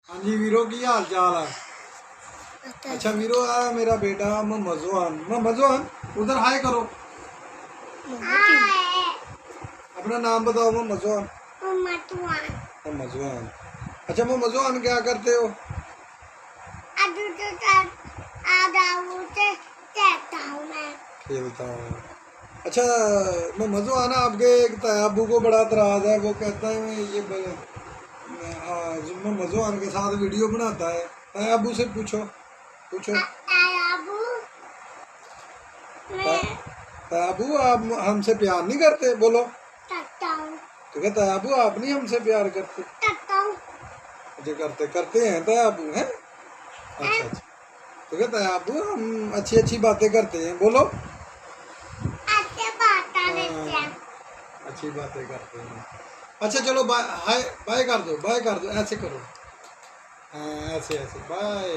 हाँ जी वीरो की हाल चाल है। अच्छा वीरो आ मेरा बेटा मोहम्मद जोहान उधर हाय करो। अपना नाम बताओ मोहम्मद जोहान। अच्छा मोहम्मद जोहान क्या करते हो? खेलता हूँ। अच्छा मोहम्मद जोहान आपके एक अबू को बड़ा एतराज है, वो कहता है ये मोहम्मद जोहान के साथ वीडियो बनाता है। अबू से पूछो पूछो अबू आप हमसे प्यार नहीं करते? बोलो। तो कहता है अबू आप नहीं हमसे प्यार करते? जो करते करते हैं अबू हैं। अच्छा अच्छा। तो कहता है अबू हम अच्छी अच्छी बातें करते हैं। बोलो। अच्छी बातें करते हैं। अच्छा चलो बाय हाय बाय कर दो, बाय कर दो, ऐसे करो। हाँ ऐसे ऐसे बाय।